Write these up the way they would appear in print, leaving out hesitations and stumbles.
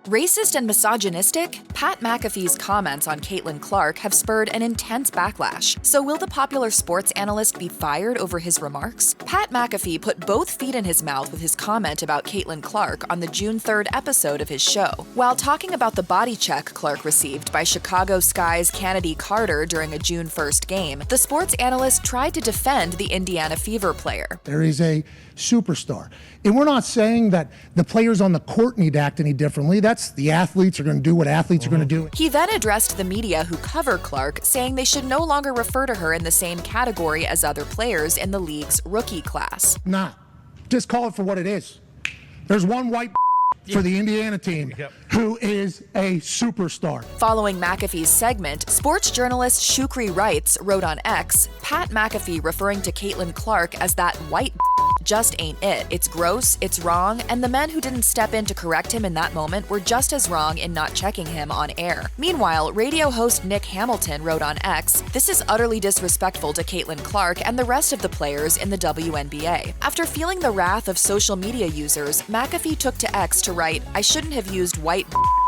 Racist and misogynistic? Pat McAfee's comments on Caitlin Clark have spurred an intense backlash. So will the popular sports analyst be fired over his remarks? Pat McAfee put both feet in his mouth with his comment about Caitlin Clark on the June 3rd episode of his show. While talking about the body check Clark received by Chicago Sky's Kennedy Carter during a June 1st game, the sports analyst tried to defend the Indiana Fever player. There is a superstar. And we're not saying that the players on the court need to act any differently. That's the athletes are going to do what athletes are going to do. He then addressed the media who cover Clark, saying they should no longer refer to her in the same category as other players in the league's rookie class. Nah, just call it for what it is. There's one white for the Indiana team who is a superstar. Following McAfee's segment, sports journalist Shukri Wrights wrote on X, Pat McAfee referring to Caitlin Clark as that white just ain't it. It's gross, it's wrong, and the men who didn't step in to correct him in that moment were just as wrong in not checking him on air. Meanwhile, radio host Nick Hamilton wrote on X, "This is utterly disrespectful to Caitlin Clark and the rest of the players in the WNBA." After feeling the wrath of social media users, McAfee took to X to write, "I shouldn't have used white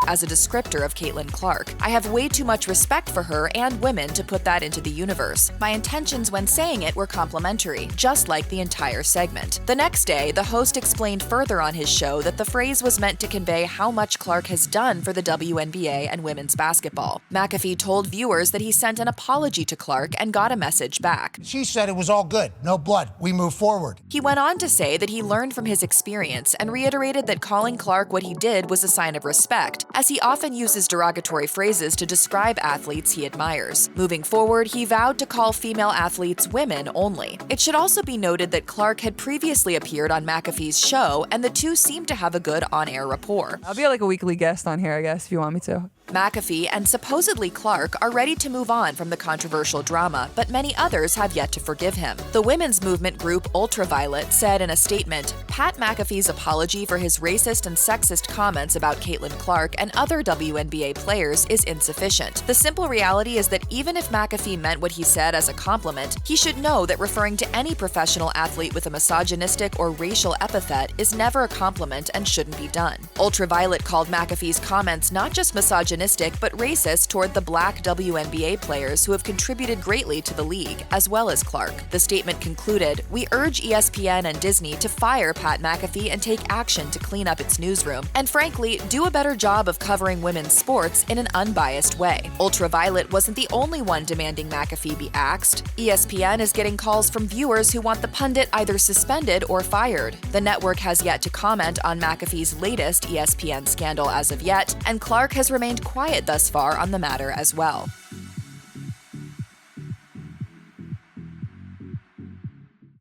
as a descriptor of Caitlin Clark. I have way too much respect for her and women to put that into the universe. My intentions when saying it were complimentary, just like the entire segment." The next day, the host explained further on his show that the phrase was meant to convey how much Clark has done for the WNBA and women's basketball. McAfee told viewers that he sent an apology to Clark and got a message back. She said it was all good, no blood, we move forward. He went on to say that he learned from his experience and reiterated that calling Clark what he did was a sign of respect, as he often uses derogatory phrases to describe athletes he admires. Moving forward, he vowed to call female athletes women only. It should also be noted that Clark had previously appeared on McAfee's show, and the two seemed to have a good on-air rapport. I'll be like a weekly guest on here, I guess, if you want me to. McAfee and supposedly Clark are ready to move on from the controversial drama, but many others have yet to forgive him. The women's movement group Ultraviolet said in a statement, Pat McAfee's apology for his racist and sexist comments about Caitlin Clark and other WNBA players is insufficient. The simple reality is that even if McAfee meant what he said as a compliment, he should know that referring to any professional athlete with a misogynistic or racial epithet is never a compliment and shouldn't be done. Ultraviolet called McAfee's comments not just misogynistic, but racist toward the black WNBA players who have contributed greatly to the league, as well as Clark. The statement concluded, "We urge ESPN and Disney to fire Pat McAfee and take action to clean up its newsroom, and frankly, do a better job of covering women's sports in an unbiased way." Ultraviolet wasn't the only one demanding McAfee be axed. ESPN is getting calls from viewers who want the pundit either suspended or fired. The network has yet to comment on McAfee's latest ESPN scandal as of yet, and Clark has remained quiet thus far on the matter as well.